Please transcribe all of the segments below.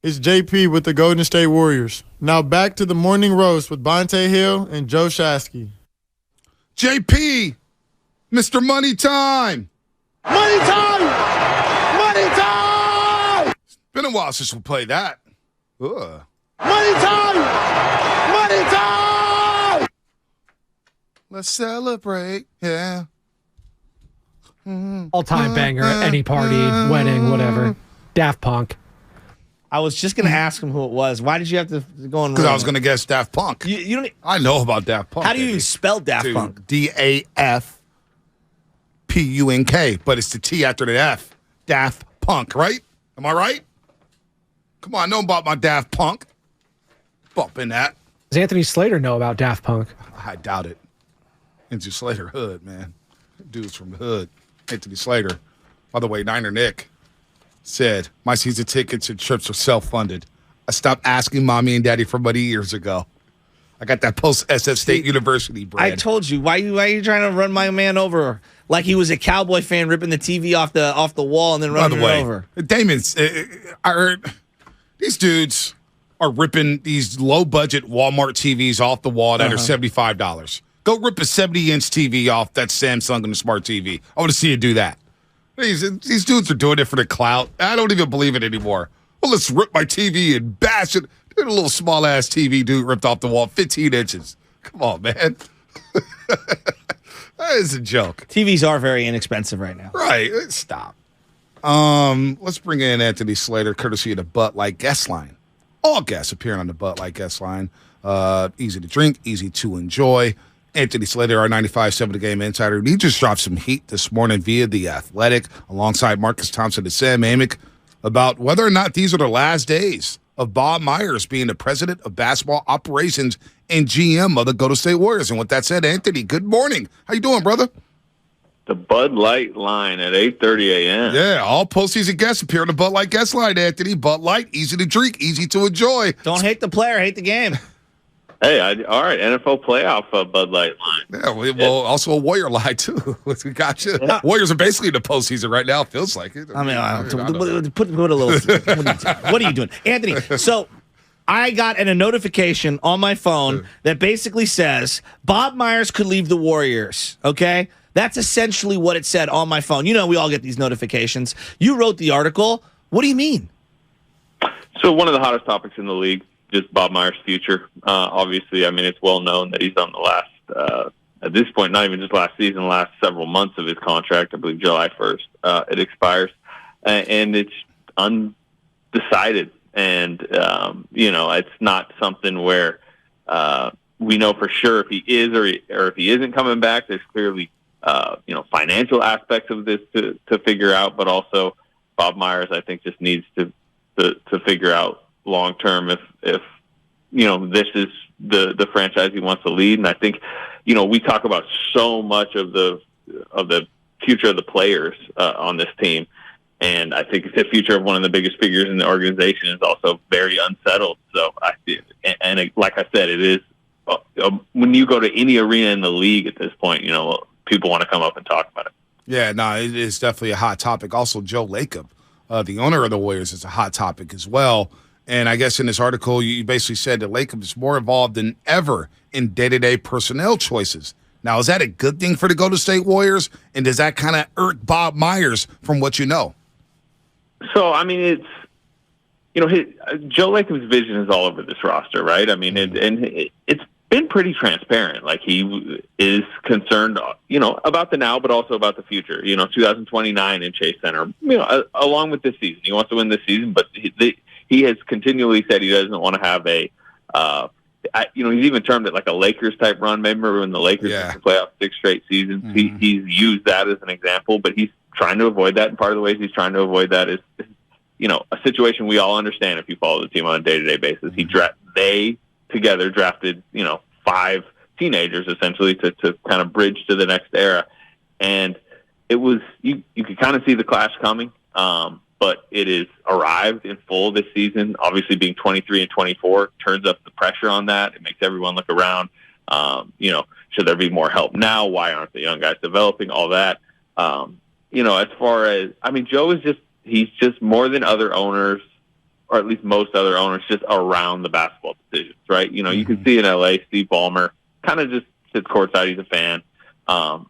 It's JP with the Golden State Warriors. Now back to the morning roast with Bonte Hill and Joe Shasky. JP, Mr. Money Time. Money time! Money time! It's been a while since we played that. Ugh. Money time! Money time! Let's celebrate, yeah. All-time banger, any party, wedding, whatever. Daft Punk. I was just going to ask him who it was. Why did you have to go and Because I was going to guess Daft Punk. You don't. I know about Daft Punk. How do you even spell Daft Dude, Punk? DAFPUNK, but it's the T after the F. Daft Punk, right? Am I right? Come on, I know about my Daft Punk. Bumping that. Does Anthony Slater know about Daft Punk? I doubt it. Into Slater hood, man. Dude's from the hood. Anthony Slater. By the way, Niner Nick said, my season tickets and trips are self-funded. I stopped asking mommy and daddy for money years ago. I got that post-SF State University bread. I told you. Why are you trying to run my man over like he was a Cowboy fan ripping the TV off the wall and then running it over? Damon's, I heard these dudes are ripping these low-budget Walmart TVs off the wall that are $75. Go rip a 70-inch TV off that Samsung and a smart TV. I want to see you do that. These dudes are doing it for the clout. I don't even believe it anymore. Well, let's rip my TV and bash it. Dude, a little small-ass TV dude ripped off the wall, 15 inches. Come on, man. That is a joke. TVs are very inexpensive right now. Right. Stop. Let's bring in Anthony Slater, courtesy of the Bud Light guest line. All guests appearing on the Bud Light guest line. Easy to drink, easy to enjoy. Anthony Slater, our 95.7 The Game insider, he just dropped some heat this morning via The Athletic alongside Marcus Thompson and Sam Amick about whether or not these are the last days of Bob Myers being the president of basketball operations and GM of the Golden State Warriors. And with that said, Anthony, good morning. How you doing, brother? The Bud Light line at 8:30 a.m. Yeah, all postseason guests appear on the Bud Light guest line, Anthony. Bud Light, easy to drink, easy to enjoy. Don't hate the player, hate the game. Hey, all right, NFL playoff Bud Light line. Yeah, also a Warrior line, too. We got you. Warriors are basically in the postseason right now. It feels like it. I mean, put a little. What are you doing? Anthony, so I got a notification on my phone that basically says Bob Myers could leave the Warriors, okay? That's essentially what it said on my phone. You know, we all get these notifications. You wrote the article. What do you mean? So one of the hottest topics in the league, just Bob Myers' future. Obviously, I mean, it's well known that he's on the last, at this point, not even just last season, last several months of his contract. I believe July 1st it expires. And it's undecided. And, it's not something where we know for sure if he is or if he isn't coming back. There's clearly, financial aspects of this to figure out. But also Bob Myers, I think, just needs to figure out long term if this is the franchise he wants to lead. And I think we talk about so much of the future of the players on this team, and I think the future of one of the biggest figures in the organization is also very unsettled. So like I said, it is when you go to any arena in the league at this point, people want to come up and talk about it. Yeah, no, it is definitely a hot topic. Also, Joe Lacob, the owner of the Warriors, is a hot topic as well. And I guess in this article, you basically said that Lacob is more involved than ever in day-to-day personnel choices. Now, is that a good thing for the Golden State Warriors? And does that kind of irk Bob Myers from what you know? So, I mean, it's, Joe Lacob's vision is all over this roster, right? I mean, it's been pretty transparent. Like, he is concerned, about the now, but also about the future. 2029 in Chase Center, along with this season. He wants to win this season, but he has continually said he doesn't want to have he's even termed it like a Lakers type run. Remember when the Lakers used to play off 6 straight seasons? Mm-hmm. He's used that as an example, but he's trying to avoid that. And part of the ways he's trying to avoid that is a situation we all understand if you follow the team on a day-to-day basis. Mm-hmm. They together drafted, 5 teenagers essentially to kind of bridge to the next era. And it was, you could kind of see the clash coming. But it has arrived in full this season. Obviously, being 23 and 24 turns up the pressure on that. It makes everyone look around. Should there be more help now? Why aren't the young guys developing? All that. As far as, Joe is he's just more than other owners or at least most other owners, just around the basketball decisions, right? You know, you can see in LA, Steve Ballmer kind of just sits courtside. He's a fan.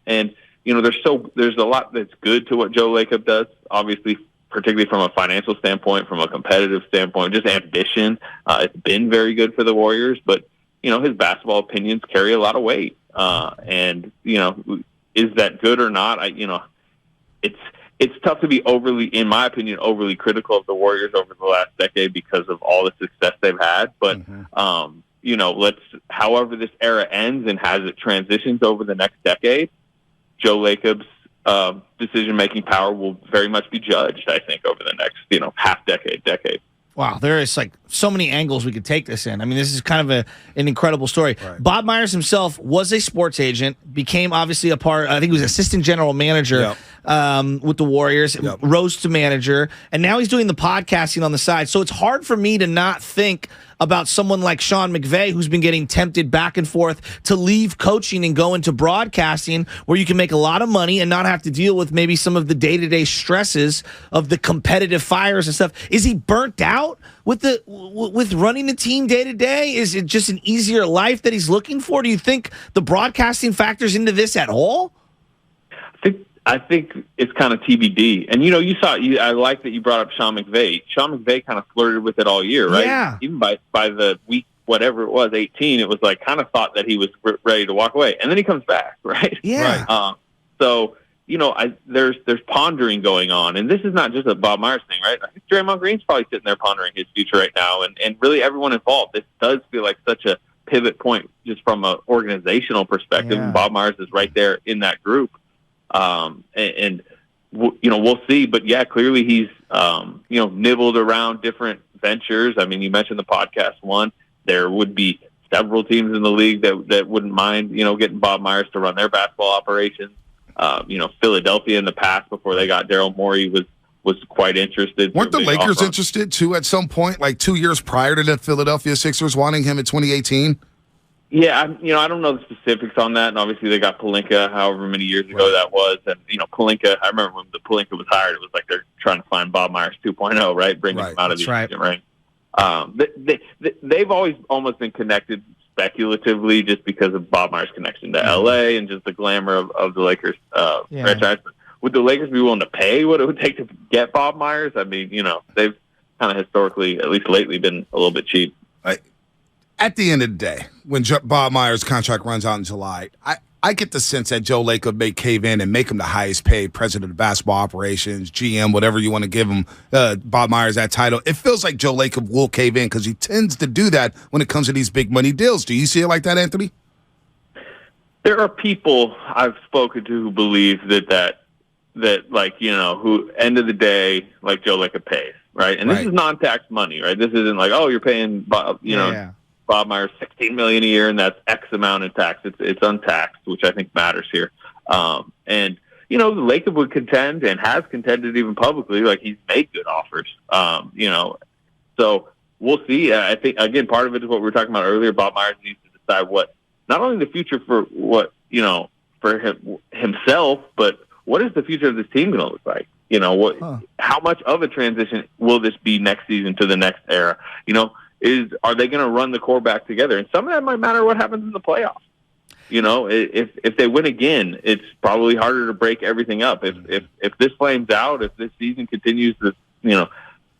And, you know, there's a lot that's good to what Joe Lacob does, obviously, particularly from a financial standpoint, from a competitive standpoint, just ambition. It's been very good for the Warriors, but, you know, his basketball opinions carry a lot of weight. And, you know, is that good or not? It's tough to be in my opinion, overly critical of the Warriors over the last decade because of all the success they've had. But, you know, however this era ends and as it transitions over the next decade, Joe Lacob's decision-making power will very much be judged, I think, over the next, you know, decade. Wow, there is like so many angles we could take this in. I mean, this is kind of an incredible story. Right. Bob Myers himself was a sports agent, became obviously I think he was assistant general manager with the Warriors, rose to manager, and now he's doing the podcasting on the side. So it's hard for me to not think about someone like Sean McVay, who's been getting tempted back and forth to leave coaching and go into broadcasting, where you can make a lot of money and not have to deal with maybe some of the day-to-day stresses of the competitive fires and stuff. Is he burnt out with running the team day-to-day? Is it just an easier life that he's looking for? Do you think the broadcasting factors into this at all? I think it's kind of TBD. And, you know, I like that you brought up Sean McVay. Sean McVay kind of flirted with it all year, right? Yeah. Even by the week, whatever it was, 18, it was like kind of thought that he was ready to walk away. And then he comes back, right? Yeah. Right. So, you know, there's pondering going on. And this is not just a Bob Myers thing, right? I think Draymond Green's probably sitting there pondering his future right now. And really everyone involved. This does feel like such a pivot point just from an organizational perspective. Yeah. Bob Myers is right there in that group. You know, we'll see, but yeah, clearly he's, you know, nibbled around different ventures. I mean, you mentioned the podcast one. There would be several teams in the league that wouldn't mind, you know, getting Bob Myers to run their basketball operations. You know, Philadelphia in the past before they got Daryl Morey was quite interested. Weren't the Lakers interested too at some point, like 2 years prior to the Philadelphia Sixers wanting him in 2018? Yeah, I don't know the specifics on that, and obviously they got Pelinka however many years ago that was, and, you know, Pelinka, I remember when the Pelinka was hired, it was like they're trying to find Bob Myers 2.0, right? Bringing him out of the agent ring. They've always almost been connected speculatively just because of Bob Myers' connection to L.A. and just the glamour of the Lakers franchise. Would the Lakers be willing to pay what it would take to get Bob Myers? I mean, you know, they've kind of historically, at least lately, been a little bit cheap. At the end of the day, when Bob Myers' contract runs out in July, I get the sense that Joe Lacob may cave in and make him the highest paid president of basketball operations, GM, whatever you want to give him, Bob Myers that title. It feels like Joe Lacob will cave in because he tends to do that when it comes to these big money deals. Do you see it like that, Anthony? There are people I've spoken to who believe that like, you know, who end of the day, like Joe Lacob pays, right? And this is non-tax money, right? This isn't like, oh, you're paying, you know, Bob Myers $16 million a year, and that's X amount in tax. It's untaxed, which I think matters here. And you know, Lacob would contend and has contended even publicly, like he's made good offers. You know, so we'll see. I think again, part of it is what we were talking about earlier. Bob Myers needs to decide what not only the future for what you know for himself, but what is the future of this team going to look like? You know, how much of a transition will this be next season to the next era? You know. Are they going to run the core back together? And some of that might matter what happens in the playoffs. You know, if they win again, it's probably harder to break everything up. If this flames out, if this season continues to you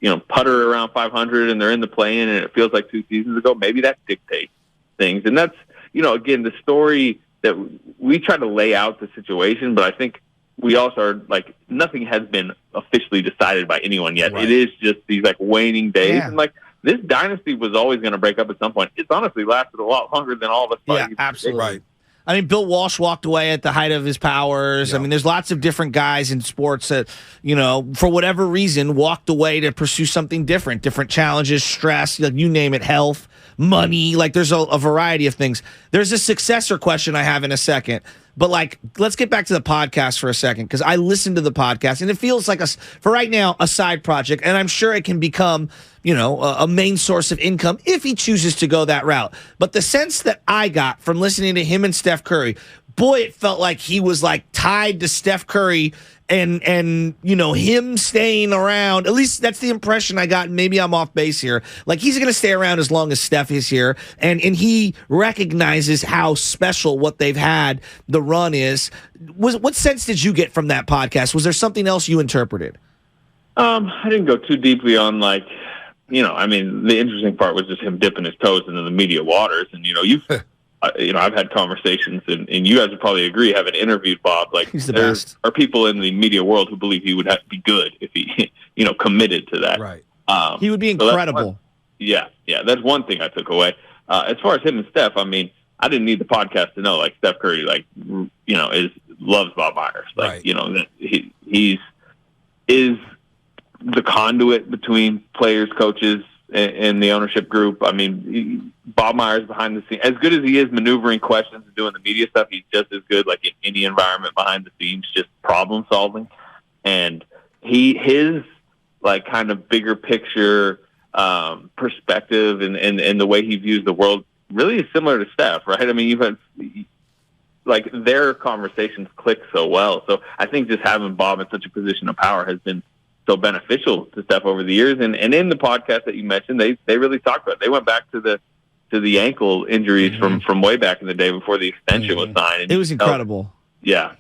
know putter around 500 and they're in the play-in and it feels like 2 seasons ago, maybe that dictates things. And that's again the story that we try to lay out the situation, but I think we also are like nothing has been officially decided by anyone yet. Right. It is just these like waning days and like. This dynasty was always going to break up at some point. It's honestly lasted a lot longer than all of us thought. Yeah, absolutely. Right. I mean, Bill Walsh walked away at the height of his powers. Yep. I mean, there's lots of different guys in sports that, for whatever reason, walked away to pursue something different challenges, stress, like you name it, health, money. Like there's a variety of things. There's a successor question I have in a second. But like, let's get back to the podcast for a second, because I listened to the podcast and it feels like for right now, a side project. And I'm sure it can become, a main source of income if he chooses to go that route. But the sense that I got from listening to him and Steph Curry, boy, it felt like he was like tied to Steph Curry and him staying around. At least that's the impression I got. Maybe I'm off base here. Like, he's going to stay around as long as Steph is here, and he recognizes how special what they've had, the run is. What sense did you get from that podcast? Was there something else you interpreted? I didn't go too deeply on the interesting part was just him dipping his toes into the media waters, and I've had conversations, and you guys would probably agree, having interviewed Bob, like, he's the there best. are people in the media world who believe he would have to be good if he, committed to that. Right. He would be incredible. That's one thing I took away. As far as him and Steph, I mean, I didn't need the podcast to know, like, Steph Curry, loves Bob Myers. Like, right. That he's is the conduit between players, coaches, and the ownership group. I mean, Bob Myers behind the scenes, as good as he is maneuvering questions and doing the media stuff, he's just as good, like, in any environment behind the scenes, just problem solving. And his like kind of bigger picture perspective and the way he views the world really is similar to Steph, right? I mean, you've had like their conversations click so well. So I think just having Bob in such a position of power has been so beneficial to Steph over the years. And in the podcast that you mentioned, they really talked about it. They went back to the ankle injuries from way back in the day before the extension was signed. And it was incredible. Yeah.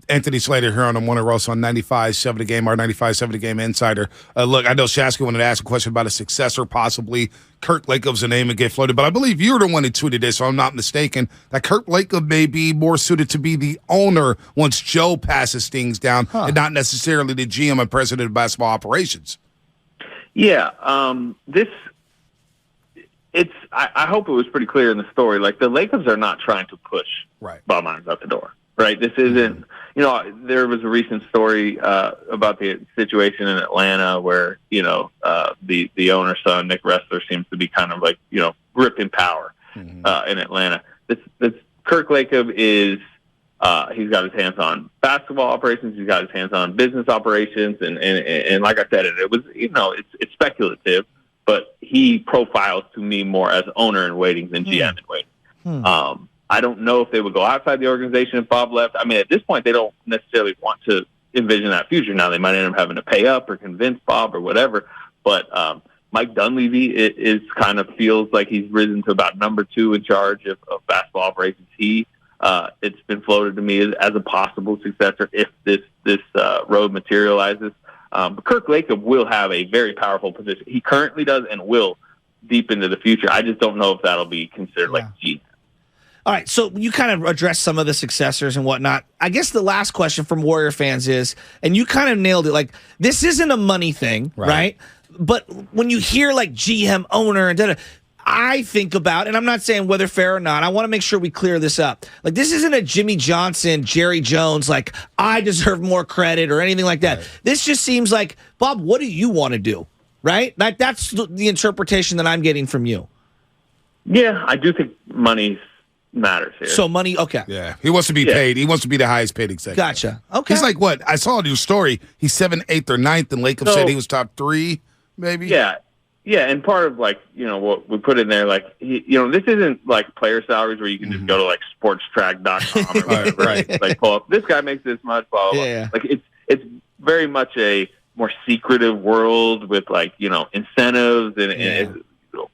Anthony Slater here on the Morning Roast on 95.7 The Game, our 95.7 The Game insider. Look, I know Shasky wanted to ask a question about a successor, possibly. Kurt Lacob's a name and get floated, but I believe you're the one who tweeted this, so I'm not mistaken, that Kurt Lacob may be more suited to be the owner once Joe passes things down and not necessarily the GM and president of basketball operations. Yeah, I hope it was pretty clear in the story. Like, the Lacobs are not trying to push Bob Myers out the door. Right. This isn't, there was a recent story about the situation in Atlanta where, the owner's son, Nick Ressler, seems to be kind of like, gripping power in Atlanta. This Kirk Lacob is, he's got his hands on basketball operations. He's got his hands on business operations. And like I said, it was, it's speculative, but he profiles to me more as owner in waiting than GM in waiting. I don't know if they would go outside the organization if Bob left. I mean, at this point, they don't necessarily want to envision that future. Now, they might end up having to pay up or convince Bob or whatever. But Mike Dunleavy is kind of feels like he's risen to about number 2 in charge of basketball operations. It's been floated to me as a possible successor if this road materializes. But Kirk Lacob will have a very powerful position. He currently does and will deep into the future. I just don't know if that'll be considered like G. All right, so you kind of addressed some of the successors and whatnot. I guess the last question from Warrior fans is, and you kind of nailed it, like, this isn't a money thing, right? But when you hear, like, GM, owner, and da-da, I think about, and I'm not saying whether fair or not, I want to make sure we clear this up. Like, this isn't a Jimmy Johnson, Jerry Jones, like, I deserve more credit or anything like that. Right. This just seems like, Bob, what do you want to do, right? That's the interpretation that I'm getting from you. Yeah, I do think money's matters here. So money, okay. Yeah, he wants to be paid. He wants to be the highest paid executive. Gotcha. Okay. He's like, what? I saw your story. He's 7th, 8th, or 9th, and Lacob said he was top 3, maybe? Yeah, and part of, like, what we put in there, like, this isn't like player salaries where you can just go to, like, sportstrack.com or whatever, right? Like, pull up, this guy makes this much, blah, blah, blah. Yeah. Like, it's very much a more secretive world with, like, incentives and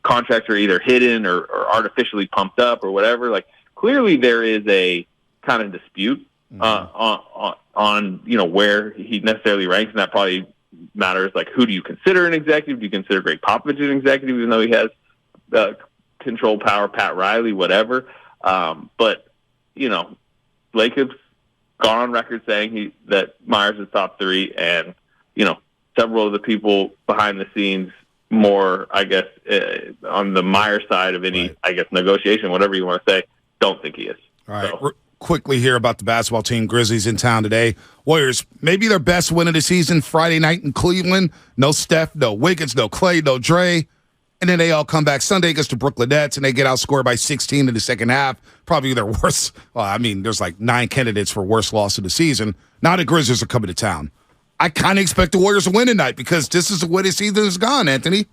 contracts are either hidden or artificially pumped up or whatever. Like, clearly there is a kind of dispute on where he necessarily ranks, and that probably matters. Like, who do you consider an executive? Do you consider Greg Popovich an executive, even though he has control power, Pat Riley, whatever? But Lacob's gone on record saying that Myers is top 3, and several of the people behind the scenes, more, I guess, on the Myers side of any, I guess, negotiation, whatever you want to say, don't think he is. All right. So. Quickly here about the basketball team. Grizzlies in town today. Warriors, maybe their best win of the season, Friday night in Cleveland. No Steph, no Wiggins, no Clay, no Dre. And then they all come back Sunday against the Brooklyn Nets, and they get outscored by 16 in the second half. Probably their worst. Well, I mean, there's like 9 candidates for worst loss of the season. Now the Grizzlies are coming to town. I kind of expect the Warriors to win tonight because this is the way the season is gone, Anthony.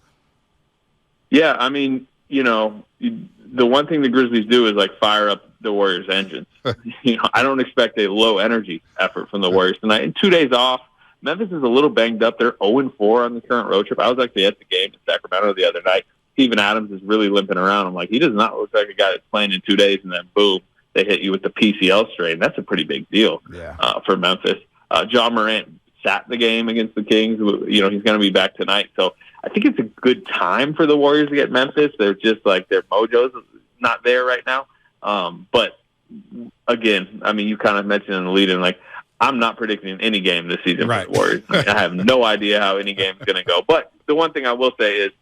Yeah, I mean, the one thing the Grizzlies do is like fire up the Warriors' engines. I don't expect a low energy effort from the Warriors tonight. And 2 days off, Memphis is a little banged up. They're 0-4 on the current road trip. I was actually at the game in Sacramento the other night. Steven Adams is really limping around. I'm like, he does not look like a guy that's playing in 2 days, and then boom, they hit you with the PCL strain. That's a pretty big deal for Memphis. John Morant sat the game against the Kings. He's going to be back tonight. So I think it's a good time for the Warriors to get Memphis. They're just like their mojo's not there right now. But again, I mean, you kind of mentioned in the lead-in, like, I'm not predicting any game this season for the Warriors. I have no idea how any game is going to go. But the one thing I will say is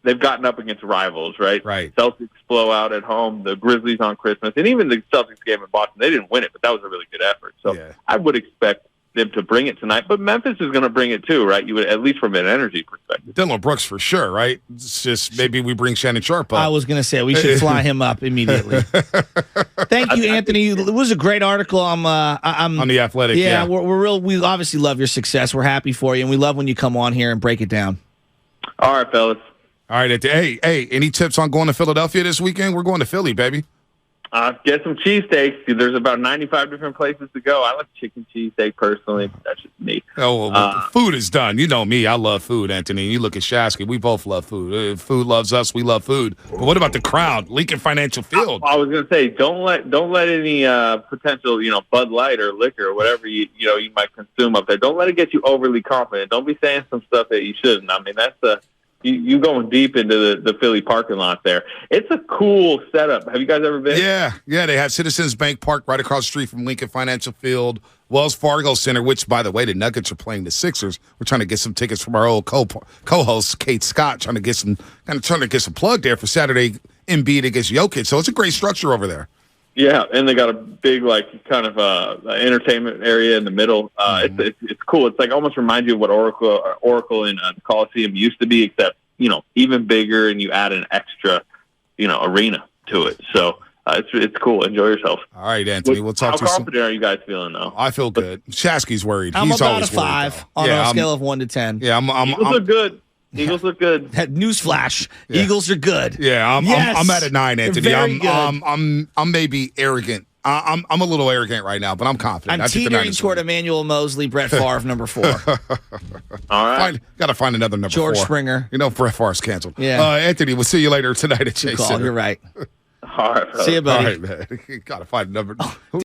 they've gotten up against rivals, right? Celtics blow out at home, the Grizzlies on Christmas, and even the Celtics game in Boston, they didn't win it, but that was a really good effort. So I would expect them to bring it tonight, but Memphis is going to bring it too, right? You would, at least from an energy perspective. Dylan Brooks for sure, right? It's just maybe we bring Shannon Sharp up. I was going to say we should fly him up immediately. Thank you, Anthony. It was a great article. I'm on The Athletic. Yeah, we obviously love your success. We're happy for you, and we love when you come on here and break it down. All right, fellas. All right. Hey, any tips on going to Philadelphia this weekend? We're going to Philly, baby. Get some cheesesteaks. There's about 95 different places to go. I like chicken cheesesteak personally. That's just me. Oh, well, food is done. You know me. I love food, Anthony. You look at Shasky. We both love food. Food loves us. We love food. But what about the crowd? Lincoln Financial Field. I was going to say, don't let any potential, Bud Light or liquor or whatever you might consume up there. Don't let it get you overly confident. Don't be saying some stuff that you shouldn't. I mean, that's you going deep into the Philly parking lot there. It's a cool setup. Have you guys ever been? Yeah. They have Citizens Bank Park right across the street from Lincoln Financial Field, Wells Fargo Center, which, by the way, the Nuggets are playing the Sixers. We're trying to get some tickets from our old co-host, Kate Scott, trying to get some plug there for Saturday Embiid against Jokic. So it's a great structure over there. Yeah, and they got a big, kind of entertainment area in the middle. It's cool. It's like almost reminds you of what Oracle in the Coliseum used to be, except even bigger, and you add an extra, arena to it. So it's cool. Enjoy yourself. All right, Anthony. We'll talk to you. How confident are you guys feeling though? I feel good. Shasky's worried. I'm He's about always a 5 worried, on a scale of 1 to 10. Yeah, Eagles look good. Eagles look good. Newsflash: Eagles are good. Yeah, I'm at a 9, Anthony. Very good. I'm maybe arrogant. I'm a little arrogant right now, but I'm confident. I'm teetering toward Emmanuel Mosley, Brett Favre, number 4. All right. Got to find another number 4. George Springer. Brett Favre's canceled. Yeah. Anthony, we'll see you later tonight at Chase Center. You're right. All right. See you, buddy. All right, man. Got to find another.